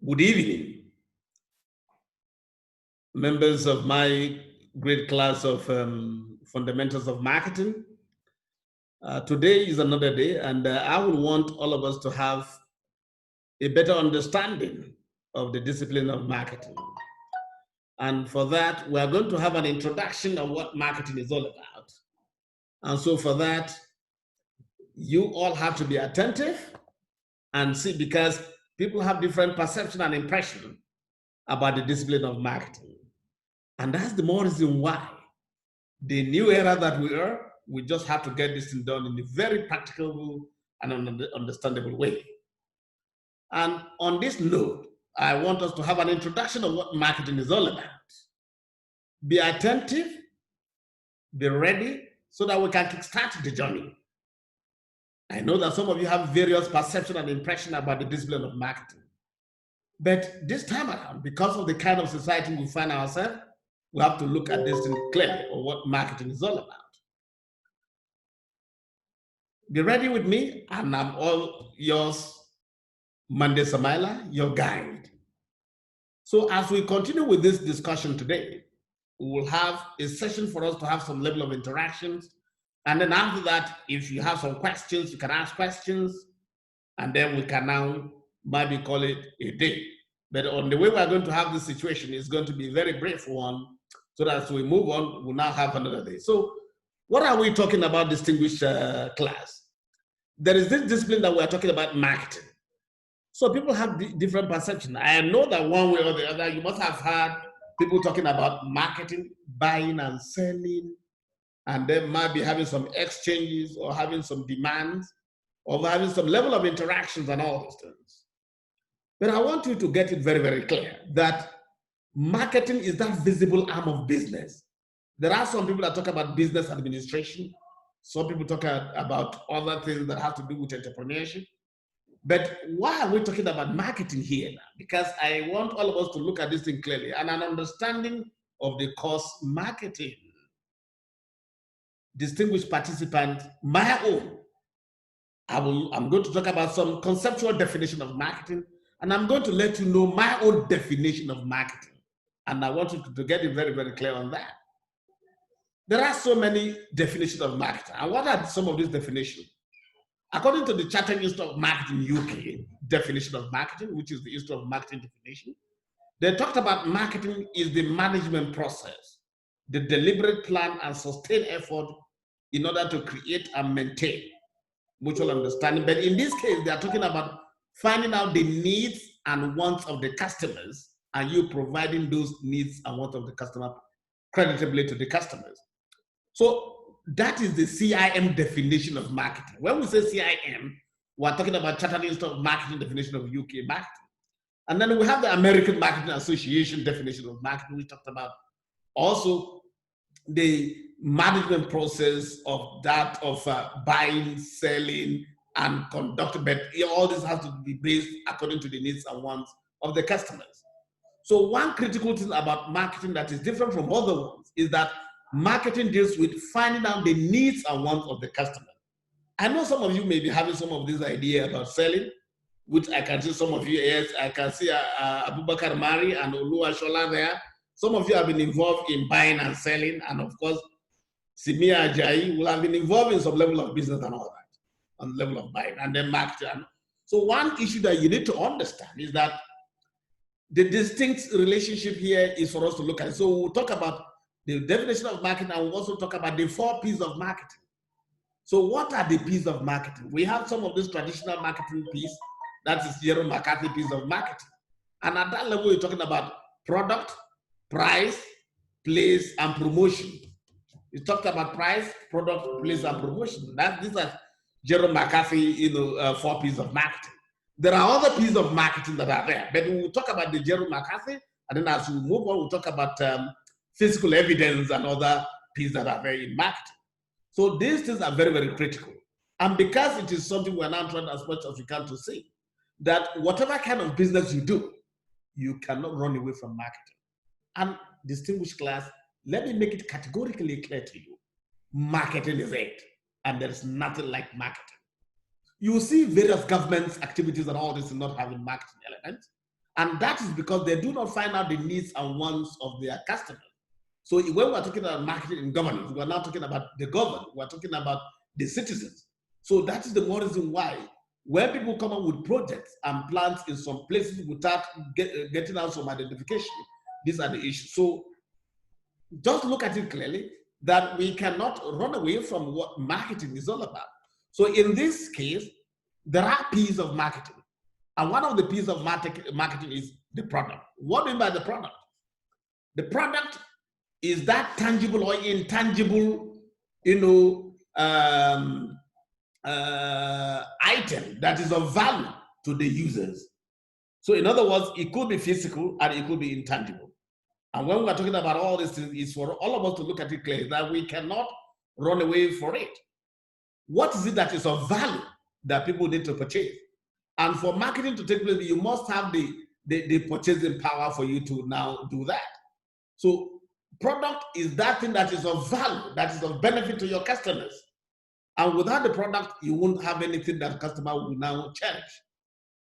Good evening, members of my great class of fundamentals of marketing. Today is another day, and I would want all of us to have a better understanding of the discipline of marketing. And for that, we are going to have an introduction of what marketing is all about. And so, for that, you all have to be attentive and see, because people have different perception and impression about the discipline of marketing. And that's the more reason why the new era that we are, we just have to get this thing done in a very practical and understandable way. And on this note, I want us to have an introduction of what marketing is all about. Be attentive, be ready, so that we can kickstart the journey. I know that some of you have various perception and impression about the discipline of marketing. But this time around, because of the kind of society we find ourselves, we have to look at this thing clearly, or what marketing is all about. Be ready with me, and I'm all yours, Monday Samaila, your guide. So as we continue with this discussion today, we will have a session for us to have some level of interactions. And then after that, if you have some questions, you can ask questions, and then we can now maybe call it a day. But on the way we're going to have this situation is going to be a very brief one, so that as we move on, we'll now have another day. So what are we talking about, distinguished class? There is this discipline that we're talking about, marketing. So people have different perception. I know that one way or the other, you must have heard people talking about marketing, buying and selling, and they might be having some exchanges or having some demands or having some level of interactions and all these things. But I want you to get it very, very clear that marketing is that visible arm of business. There are some people that talk about business administration. Some people talk about other things that have to do with entrepreneurship. But why are we talking about marketing here now? Because I want all of us to look at this thing clearly and an understanding of the course marketing. Distinguished participant, my own. I'm going to talk about some conceptual definition of marketing, and I'm going to let you know my own definition of marketing. And I want you to get it very, very clear on that. There are so many definitions of marketing. And what are some of these definitions? According to the Chartered Institute of Marketing UK definition of marketing, which is the Institute of Marketing definition, they talked about marketing is the management process, the deliberate plan and sustained effort in order to create and maintain mutual understanding. But in this case, they are talking about finding out the needs and wants of the customers, and you providing those needs and wants of the customer creditably to the customers. So that is the CIM definition of marketing. When we say CIM, we're talking about Chartered Institute of Marketing definition of UK marketing. And then we have the American Marketing Association definition of marketing. We talked about also the management process of that of buying, selling, and conducting. But all this has to be based according to the needs and wants of the customers. So one critical thing about marketing that is different from other ones is that marketing deals with finding out the needs and wants of the customer. I know some of you may be having some of this idea about selling, which I can see some of you, yes, I can see Abubakar Mari and Olua Shola there. Some of you have been involved in buying and selling, and of course, Simia Ajayi will have been involved in some level of business and all that, on the level of buying and then marketing. So one issue that you need to understand is that the distinct relationship here is for us to look at. So we'll talk about the definition of marketing, and we'll also talk about the 4 P's of marketing. So what are the P's of marketing? We have some of these traditional marketing P's, that is Jerome McCarthy P's of marketing. And at that level, we're talking about product, price, place, and promotion. We talked about price, product, place, and promotion. These are Jerome McCarthy, 4 P's of marketing. There are other P's of marketing that are there, but we'll talk about the Jerome McCarthy, and then as we move on, we'll talk about physical evidence and other P's that are there in marketing. So these things are very, very critical. And because it is something we're now trying as much as we can to say, that whatever kind of business you do, you cannot run away from marketing. And distinguished class, let me make it categorically clear to you. Marketing is it, and there's nothing like marketing. You will see various government activities and all this is not having marketing elements. And that is because they do not find out the needs and wants of their customers. So when we're talking about marketing and governance, we're not talking about the government, we're talking about the citizens. So that is the more reason why when people come up with projects and plans in some places without getting out some identification, these are the issues. So just look at it clearly that we cannot run away from what marketing is all about. So in this case, there are pieces of marketing. And one of the pieces of marketing is the product. What do you mean by the product? The product is that tangible or intangible, item that is of value to the users. So in other words, it could be physical and it could be intangible. And when we're talking about all these things, it's for all of us to look at it clearly that we cannot run away for it. What is it that is of value that people need to purchase? And for marketing to take place, you must have the purchasing power for you to now do that. So product is that thing that is of value, that is of benefit to your customers. And without the product, you won't have anything that the customer will now cherish.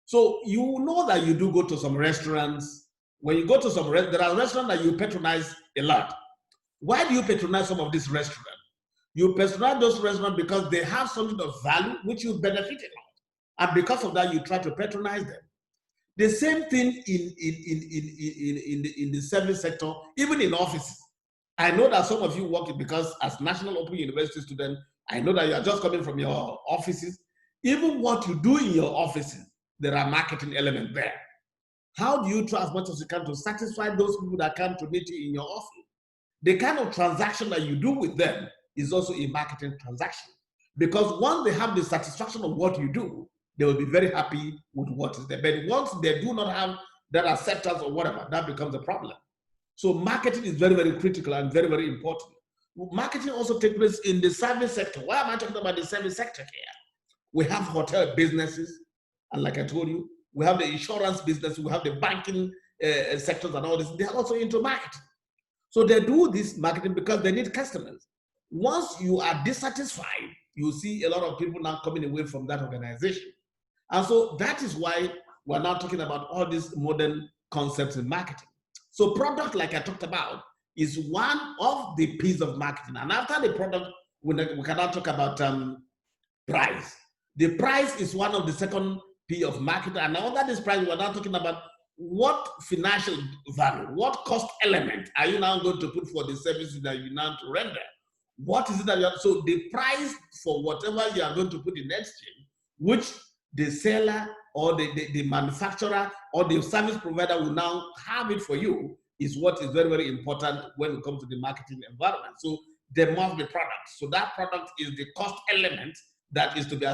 So you know that you do go to some restaurants. When you go to some there are restaurants that you patronize a lot. Why do you patronize some of these restaurants? You patronize those restaurants because they have something of value which you benefit a lot. And because of that, you try to patronize them. The same thing in the service sector, even in offices. I know that some of you work because as National Open University student, I know that you are just coming from your offices. Even what you do in your offices, there are marketing elements there. How do you try as much as you can to satisfy those people that come to meet you in your office? The kind of transaction that you do with them is also a marketing transaction. Because once they have the satisfaction of what you do, they will be very happy with what is there. But once they do not have that acceptance or whatever, that becomes a problem. So marketing is very, very critical and very, very important. Marketing also takes place in the service sector. Why am I talking about the service sector here? We have hotel businesses, and like I told you, we have the insurance business, we have the banking sectors and all this. They're also into marketing. So they do this marketing because they need customers. Once you are dissatisfied, you see a lot of people now coming away from that organization. And so that is why we're now talking about all these modern concepts in marketing. So product, like I talked about, is one of the pieces of marketing. And after the product, we can now talk about price. The price is one of the second P of marketing. And under this price, we're now talking about what financial value, what cost element are you now going to put for the services that you now to render? What is it that you are, so the price for whatever you are going to put in exchange, which the seller or the manufacturer or the service provider will now have it for you, is what is very, very important when it comes to the marketing environment. So there must be products. So that product is the cost element that is to be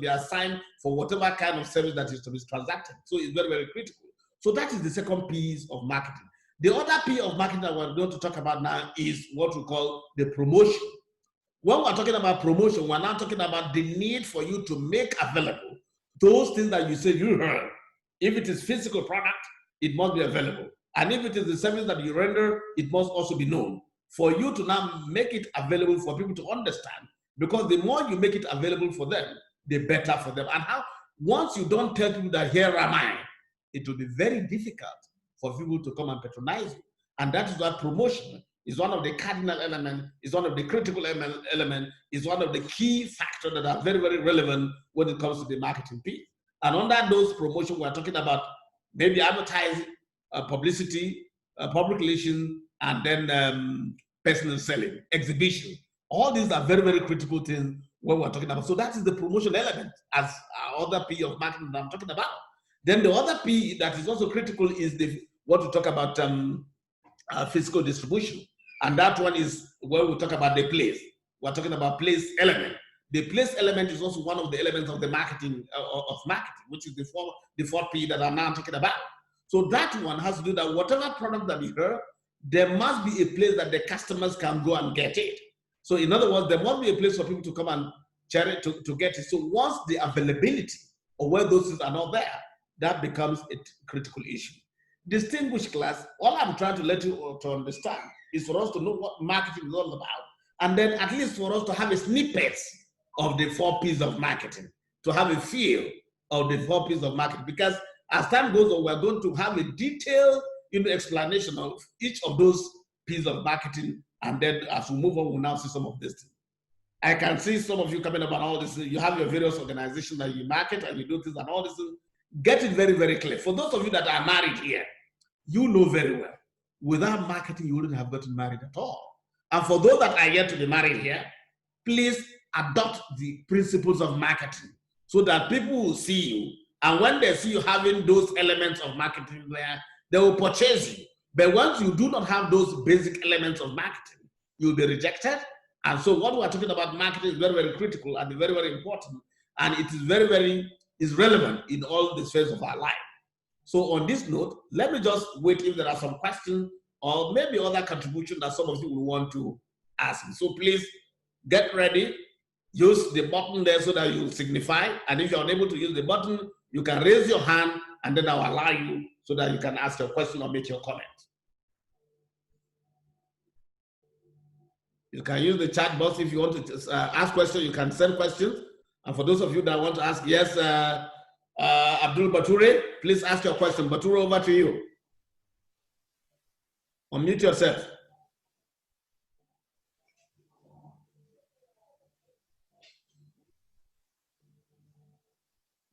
assigned for whatever kind of service that is to be transacted. So it's very, very critical. So that is the second piece of marketing. The other piece of marketing that we're going to talk about now is what we call the promotion. When we're talking about promotion, we're now talking about the need for you to make available those things that you say you heard. If it is physical product, it must be available. And if it is the service that you render, it must also be known. For you to now make it available for people to understand, because the more you make it available for them, the better for them. And how once you don't tell people that here am I, it will be very difficult for people to come and patronize you. And that is why promotion is one of the cardinal elements, is one of the critical element, is one of the key factors that are very, very relevant when it comes to the marketing piece. And under those promotion, we're talking about maybe advertising, publicity, public relations, and then personal selling, exhibition. All these are very, very critical things when we're talking about. So that is the promotion element as other P of marketing that I'm talking about. Then the other P that is also critical is what we talk about physical distribution. And that one is where we talk about the place. We're talking about place element. The place element is also one of the elements of the marketing, which is the fourth P that I'm now talking about. So that one has to do that whatever product that we heard, there must be a place that the customers can go and get it. So in other words, there must be a place for people to come and share it to get it. So once the availability or where those things are not there, that becomes a critical issue. Distinguished class, all I'm trying to let you to understand is for us to know what marketing is all about, and then at least for us to have a snippet of the four P's of marketing, to have a feel of the four P's of marketing. Because as time goes on, we're going to have a detailed explanation of each of those pieces of marketing. And then as we move on, we'll now see some of this. I can see some of you coming about all this. You have your various organizations that you market and you do this and all this. Get it very, very clear. For those of you that are married here, you know very well, without marketing, you wouldn't have gotten married at all. And for those that are yet to be married here, please adopt the principles of marketing so that people will see you. And when they see you having those elements of marketing there, they will purchase you. But once you do not have those basic elements of marketing, you'll be rejected. And so what we're talking about marketing is very, very critical and very, very important. And it is very, very relevant in all the spheres of our life. So on this note, let me just wait if there are some questions or maybe other contributions that some of you will want to ask. So please get ready. Use the button there so that you signify. And if you're unable to use the button, you can raise your hand and then I'll allow you so that you can ask your question or make your comment. You can use the chat box if you want to ask questions. You can send questions. And for those of you that want to ask, yes, Abdul Bature, please ask your question. Bature, over to you. Unmute yourself.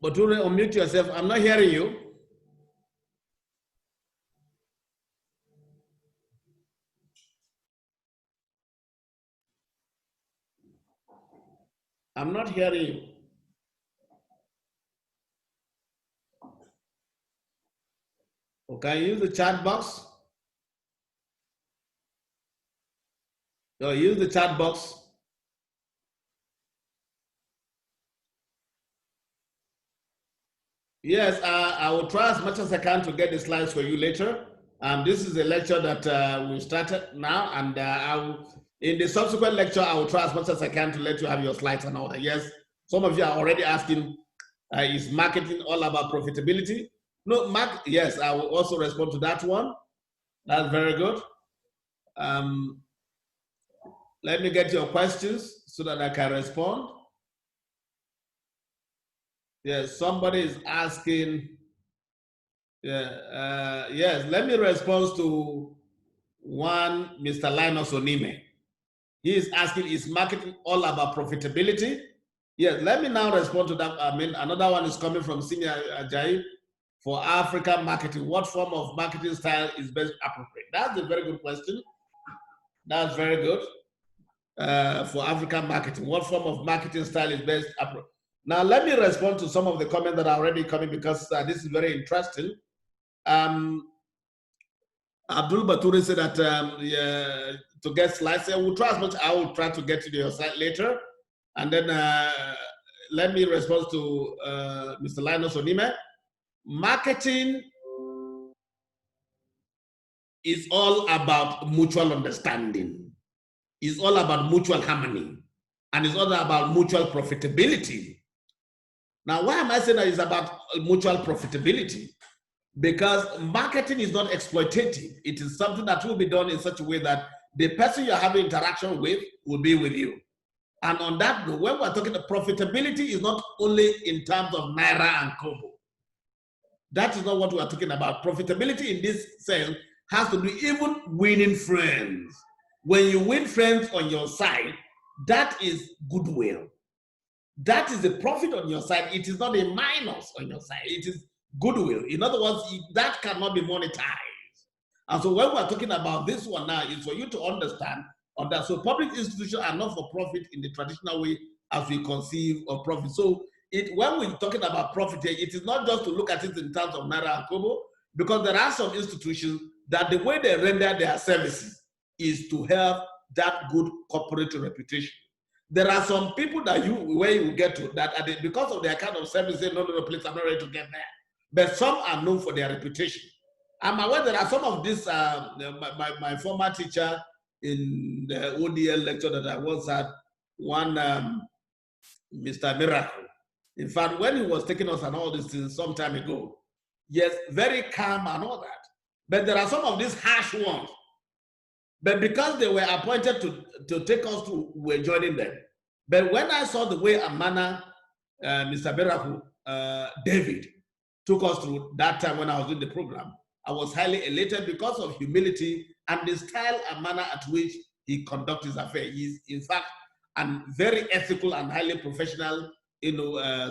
Bature, unmute yourself. I'm not hearing you. I'm not hearing you. Okay, use the chat box. So use the chat box. Yes, I will try as much as I can to get the slides for you later. This is a lecture that we started now, and in the subsequent lecture, I will try as much as I can to let you have your slides and all that. Yes, some of you are already asking, is marketing all about profitability? No, yes, I will also respond to that one. That's very good. Let me get your questions so that I can respond. Yes, somebody is asking. Yes, let me respond to one, Mr. Linus Onime. He is asking, is marketing all about profitability? Yes, let me now respond to that. I mean, another one is coming from Senior Ajayi. For African marketing, what form of marketing style is best appropriate? That's a very good question. That's very good. For African marketing, what form of marketing style is best appropriate? Now, let me respond to some of the comments that are already coming because this is very interesting. Abdul Bature said that to get slides, I will try as much. I will try to get to your site later. And then let me respond to Mr. Linus Onime. Marketing is all about mutual understanding. It's all about mutual harmony. And it's all about mutual profitability. Now, why am I saying that it's about mutual profitability? Because marketing is not exploitative. It is something that will be done in such a way that the person you're having interaction with will be with you. And on that note, when we're talking about profitability, is not only in terms of Naira and Kobo. That is not what we're talking about. Profitability in this sense has to do even winning friends. When you win friends on your side, that is goodwill. That is a profit on your side. It is not a minus on your side. It is goodwill. In other words, that cannot be monetized. And so when we're talking about this one now, is for you to understand on that. So public institutions are not for profit in the traditional way as we conceive of profit. So when we're talking about profit, it is not just to look at it in terms of Naira and Kobo, because there are some institutions that the way they render their services is to have that good corporate reputation. There are some people that where you get to that because of their kind of service, say, no, please, I'm not ready to get there. But some are known for their reputation. I'm aware there are some of this, my former teacher in the ODL lecture that I once had, one Mr. Miracle. In fact, when he was taking us and all these things some time ago, yes, very calm and all that. But there are some of these harsh ones. But because they were appointed to take us to, we're joining them. But when I saw the way and manner Mr. Miracle, David, took us through that time when I was doing the program, I was highly elated because of humility and the style and manner at which he conducts his affairs. He's, in fact, a very ethical and highly professional,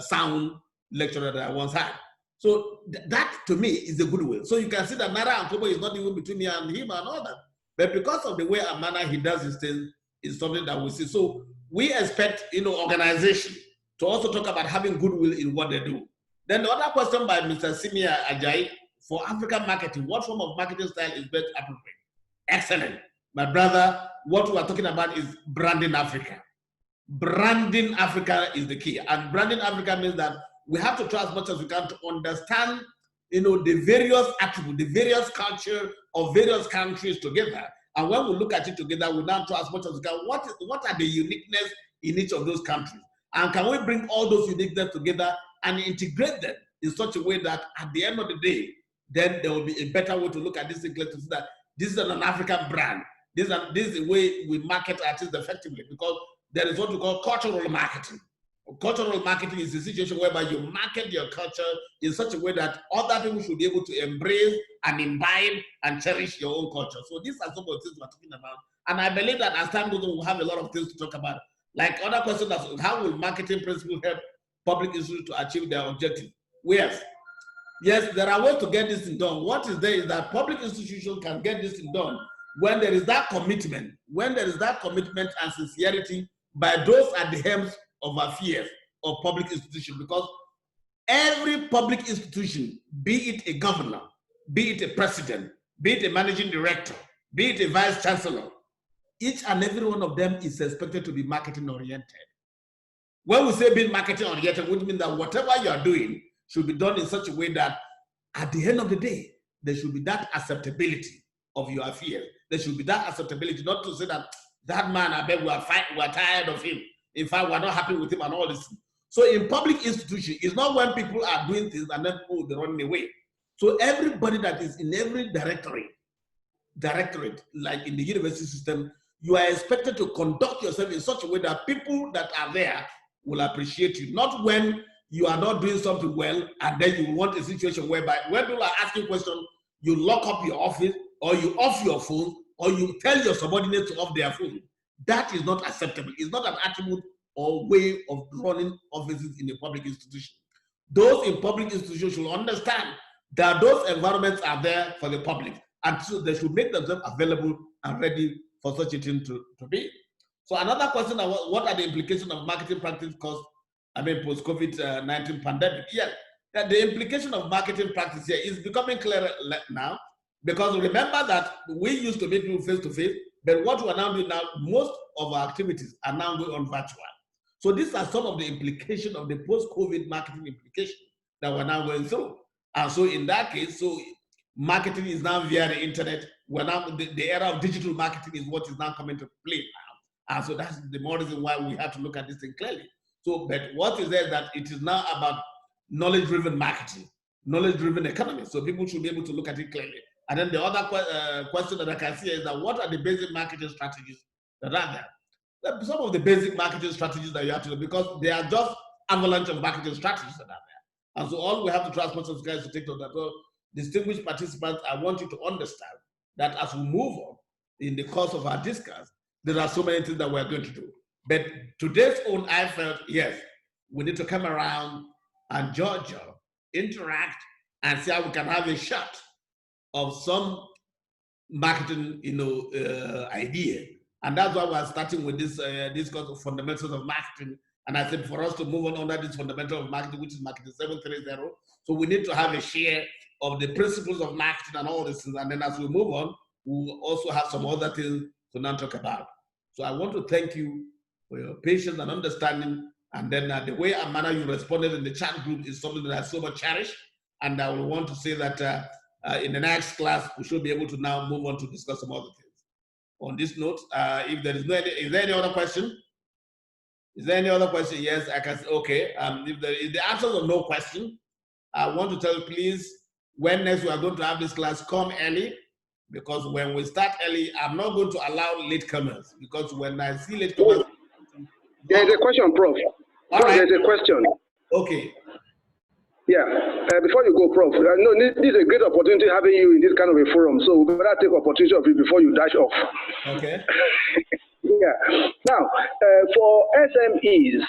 sound lecturer that I once had. So that, to me, is the goodwill. So you can see that Nara and Kobo is not even between me and him and all that. But because of the way and manner he does his things, is something that we see. So we expect, organization to also talk about having goodwill in what they do. Then the other question by Mr. Simia Ajayi, for African marketing, what form of marketing style is best appropriate? Excellent. My brother, what we are talking about is branding Africa. Branding Africa is the key. And branding Africa means that we have to try as much as we can to understand, the various attributes, the various culture of various countries together. And when we look at it together, we now try as much as we can, what are the uniqueness in each of those countries? And can we bring all those uniqueness together and integrate them in such a way that at the end of the day, then there will be a better way to look at this thing, to see that this is an African brand. This is the way we market artists effectively, because there is what we call cultural marketing. Cultural marketing is a situation whereby you market your culture in such a way that other people should be able to embrace and imbibe and cherish your own culture. So these are some of the things we're talking about. And I believe that as time goes on, we'll have a lot of things to talk about. Like other questions, how will marketing principles help public institutions to achieve their objective? Yes, there are ways to get this thing done. What is there is that public institutions can get this thing done when there is that commitment, and sincerity by those at the helms of affairs of public institutions. Because every public institution, be it a governor, be it a president, be it a managing director, be it a vice chancellor, each and every one of them is expected to be marketing oriented. When we say being marketing oriented, which means that whatever you are doing should be done in such a way that at the end of the day, there should be that acceptability of your affairs. There should be that acceptability, not to say that man, I bet we're tired of him. In fact, we're not happy with him and all this. So in public institutions, it's not when people are doing things and then they're running away. So everybody that is in every directorate, like in the university system, you are expected to conduct yourself in such a way that people that are there will appreciate you. Not when you are not doing something well and then you want a situation whereby when people are asking questions, you lock up your office or you off your phone or you tell your subordinates to off their phone. That is not acceptable. It's not an attribute or way of running offices in a public institution. Those in public institutions should understand that those environments are there for the public, and so they should make themselves available and ready for such a thing to be. So another question, what are the implications of marketing practice post-COVID-19 pandemic? Yeah, the implication of marketing practice here is becoming clearer now, because remember that we used to meet people face-to-face, but what we're now doing now, most of our activities are now going on virtual. So these are some of the implications of the post-COVID marketing implications that we're now going through. And so in that case, so marketing is now via the internet. We're now, the era of digital marketing is what is now coming to play now. And so that's the more reason why we have to look at this thing clearly. So, but what is there is that it is now about knowledge-driven marketing, knowledge-driven economy. So people should be able to look at it clearly. And then the other question that I can see is that what are the basic marketing strategies that are there? Some of the basic marketing strategies that you have to do, because they are just avalanche of marketing strategies that are there. And so all we have to try as much as guys to take to that. So distinguished participants, I want you to understand that as we move on in the course of our discourse, there are so many things that we're going to do. But today's own, I felt, yes, we need to come around and judge, interact, and see how we can have a shot of some marketing, idea. And that's why we're starting with this discourse of fundamentals of marketing. And I said for us to move on under this fundamental of marketing, which is marketing 730. So we need to have a share of the principles of marketing and all these things. And then as we move on, we'll also have some other things to now talk about. So I want to thank you for your patience and understanding. And then the way and manner you responded in the chat group is something that I so much cherish. And I will want to say that in the next class, we should be able to now move on to discuss some other things. On this note, if there is is there any other question? Is there any other question? Yes, I can say, okay. If the answer is no question, I want to tell you, please, when next we are going to have this class, come early, because when we start early, I'm not going to allow latecomers, because when I see latecomers... There's a question, Prof. All right. There's a question. Okay. Yeah, before you go, Prof, no, this is a great opportunity having you in this kind of a forum. So we better take opportunity of it before you dash off. Okay. Yeah. Now, for SMEs,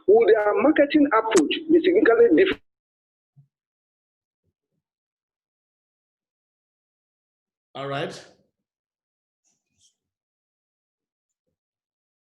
will their marketing approach be significantly different? All right.